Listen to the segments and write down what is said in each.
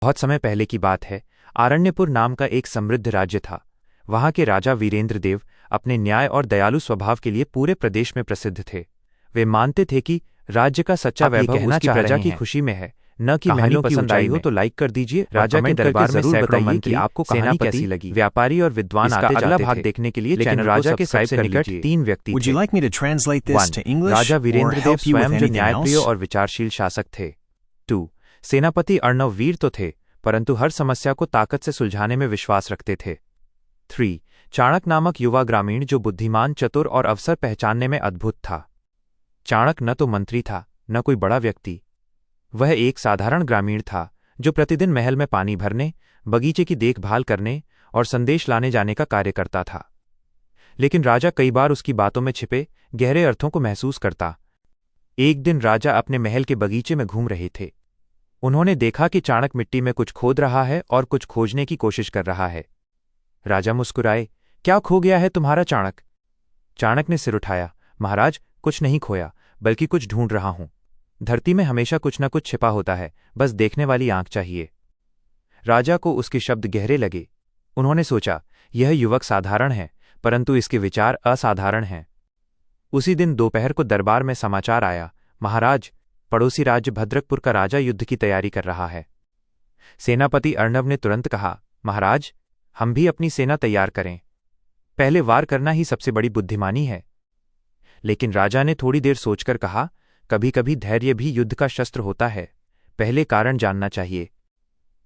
बहुत समय पहले की बात है। आरण्यपुर नाम का एक समृद्ध राज्य था। वहां के राजा वीरेंद्र देव अपने न्याय और दयालु स्वभाव के लिए पूरे प्रदेश में प्रसिद्ध थे। वे मानते थे कि राज्य का सच्चा वैभव उसकी प्रजा की खुशी में है, न कि महलों की ऊंचाई में। तो लाइक कर दीजिए। राजा के दरबार में जरूर बताइए कि आपको कहानी कैसी लगी। व्यापारी और विद्वान आते अगला भाग देखने के लिए चैनल राजा के सबसे निकट 3 व्यक्ति थे। 1. राजा वीरेंद्र देव स्वयं जो न्यायप्रिय और विचारशील शासक थे। 2. सेनापति अर्णव वीर तो थे, परंतु हर समस्या को ताकत से सुलझाने में विश्वास रखते थे। 3. चाणक्य नामक युवा ग्रामीण जो बुद्धिमान, चतुर और अवसर पहचानने में अद्भुत था। चाणक्य न तो मंत्री था, न कोई बड़ा व्यक्ति। वह एक साधारण ग्रामीण था जो प्रतिदिन महल में पानी भरने, बगीचे की देखभाल करने और संदेश लाने जाने का कार्य करता था। लेकिन राजा कई बार उसकी बातों में छिपे गहरे अर्थों को महसूस करता। एक दिन राजा अपने महल के बगीचे में घूम रहे थे। उन्होंने देखा कि चाणक्य मिट्टी में कुछ खोद रहा है और कुछ खोजने की कोशिश कर रहा है। राजा मुस्कुराए, क्या खो गया है तुम्हारा चाणक्य? चाणक्य ने सिर उठाया, महाराज, कुछ नहीं खोया, बल्कि कुछ ढूंढ रहा हूं। धरती में हमेशा कुछ न कुछ छिपा होता है, बस देखने वाली आंख चाहिए। राजा को उसके शब्द गहरे लगे। उन्होंने सोचा, यह युवक साधारण है, परंतु इसके विचार असाधारण हैं। उसी दिन दोपहर को दरबार में समाचार आया, महाराज, पड़ोसी राज्य भद्रकपुर का राजा युद्ध की तैयारी कर रहा है। सेनापति अर्णव ने तुरंत कहा, महाराज, हम भी अपनी सेना तैयार करें। पहले वार करना ही सबसे बड़ी बुद्धिमानी है। लेकिन राजा ने थोड़ी देर सोचकर कहा, कभी कभी धैर्य भी युद्ध का शस्त्र होता है। पहले कारण जानना चाहिए।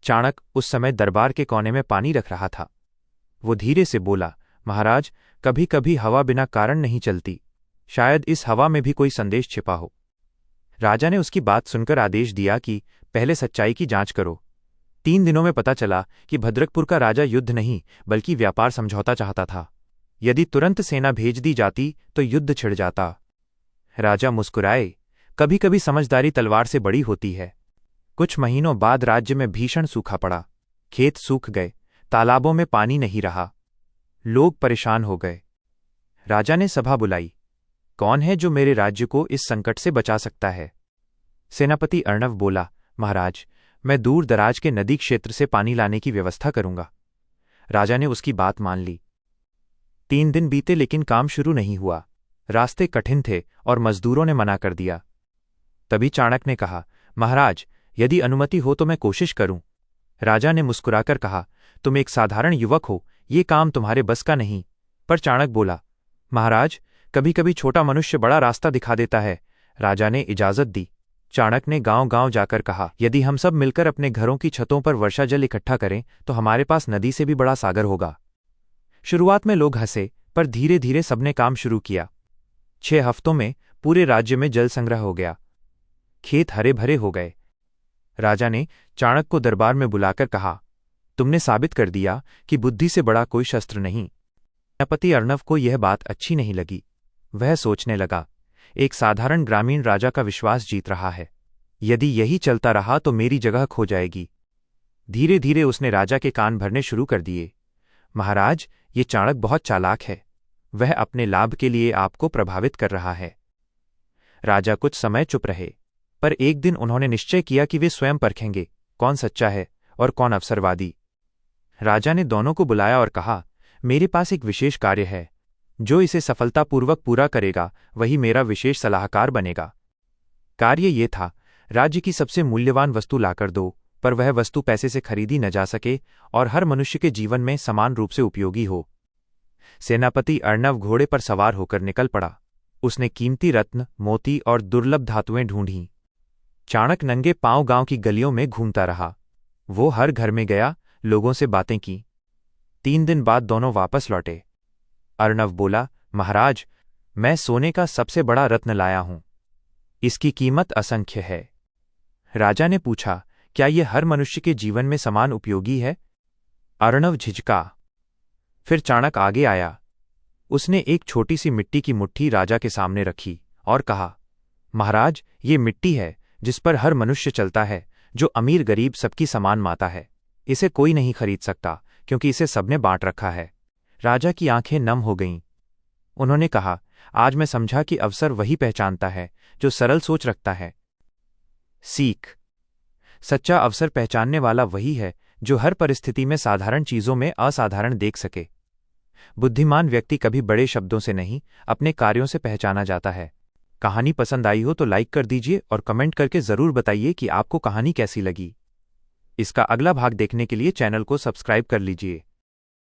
चाणक्य उस समय दरबार के कोने में पानी रख रहा था। वो धीरे से बोला, महाराज, कभी कभी हवा बिना कारण नहीं चलती। शायद इस हवा में भी कोई संदेश छिपा हो। राजा ने उसकी बात सुनकर आदेश दिया कि पहले सच्चाई की जांच करो। 3 दिनों में पता चला कि भद्रकपुर का राजा युद्ध नहीं बल्कि व्यापार समझौता चाहता था। यदि तुरंत सेना भेज दी जाती तो युद्ध छिड़ जाता। राजा मुस्कुराए, कभी कभी समझदारी तलवार से बड़ी होती है। कुछ महीनों बाद राज्य में भीषण सूखा पड़ा। खेत सूख गए, तालाबों में पानी नहीं रहा। लोग परेशान हो गए। राजा ने सभा बुलाई, कौन है जो मेरे राज्य को इस संकट से बचा सकता है? सेनापति अर्णव बोला, महाराज, मैं दूर दराज के नदी क्षेत्र से पानी लाने की व्यवस्था करूंगा। राजा ने उसकी बात मान ली। 3 दिन बीते लेकिन काम शुरू नहीं हुआ। रास्ते कठिन थे और मजदूरों ने मना कर दिया। तभी चाणक्य ने कहा, महाराज, यदि अनुमति हो तो मैं कोशिश करूं। राजा ने मुस्कुराकर कहा, तुम एक साधारण युवक हो, ये काम तुम्हारे बस का नहीं। पर चाणक्य बोला, महाराज, कभी कभी छोटा मनुष्य बड़ा रास्ता दिखा देता है। राजा ने इजाजत दी। चाणक्य ने गांव-गांव जाकर कहा, यदि हम सब मिलकर अपने घरों की छतों पर वर्षा जल इकट्ठा करें तो हमारे पास नदी से भी बड़ा सागर होगा। शुरुआत में लोग हंसे, पर धीरे धीरे सबने काम शुरू किया। 6 हफ्तों में पूरे राज्य में जल संग्रह हो गया। खेत हरे भरे हो गए। राजा ने चाणक्य को दरबार में बुलाकर कहा, तुमने साबित कर दिया कि बुद्धि से बड़ा कोई शस्त्र नहीं। सेनापति अर्णव को यह बात अच्छी नहीं लगी। वह सोचने लगा, एक साधारण ग्रामीण राजा का विश्वास जीत रहा है। यदि यही चलता रहा तो मेरी जगह खो जाएगी। धीरे धीरे उसने राजा के कान भरने शुरू कर दिए। महाराज, ये चाणक्य बहुत चालाक है। वह अपने लाभ के लिए आपको प्रभावित कर रहा है। राजा कुछ समय चुप रहे, पर एक दिन उन्होंने निश्चय किया कि वे स्वयं परखेंगे कौन सच्चा है और कौन अवसरवादी। राजा ने दोनों को बुलाया और कहा, मेरे पास एक विशेष कार्य है। जो इसे सफलतापूर्वक पूरा करेगा वही मेरा विशेष सलाहकार बनेगा। कार्य ये था, राज्य की सबसे मूल्यवान वस्तु लाकर दो, पर वह वस्तु पैसे से खरीदी न जा सके और हर मनुष्य के जीवन में समान रूप से उपयोगी हो। सेनापति अर्णव घोड़े पर सवार होकर निकल पड़ा। उसने कीमती रत्न, मोती और दुर्लभ धातुएं ढूंढीं। चाणक्य नंगे पांव गांव की गलियों में घूमता रहा। वो हर घर में गया, लोगों से बातें की। 3 दिन बाद दोनों वापस लौटे। अर्णव बोला, महाराज, मैं सोने का सबसे बड़ा रत्न लाया हूं। इसकी कीमत असंख्य है। राजा ने पूछा, क्या यह हर मनुष्य के जीवन में समान उपयोगी है? अर्णव झिझका। फिर चाणक्य आगे आया। उसने एक छोटी सी मिट्टी की मुट्ठी राजा के सामने रखी और कहा, महाराज, ये मिट्टी है जिस पर हर मनुष्य चलता है, जो अमीर गरीब सबकी समान माता है। इसे कोई नहीं खरीद सकता क्योंकि इसे सबने बांट रखा है। राजा की आंखें नम हो गईं। उन्होंने कहा, आज मैं समझा कि अवसर वही पहचानता है जो सरल सोच रखता है। सीख। सच्चा अवसर पहचानने वाला वही है जो हर परिस्थिति में साधारण चीजों में असाधारण देख सके। बुद्धिमान व्यक्ति कभी बड़े शब्दों से नहीं, अपने कार्यों से पहचाना जाता है। कहानी पसंद आई हो तो लाइक कर दीजिए और कमेंट करके जरूर बताइए कि आपको कहानी कैसी लगी। इसका अगला भाग देखने के लिए चैनल को सब्सक्राइब कर लीजिए।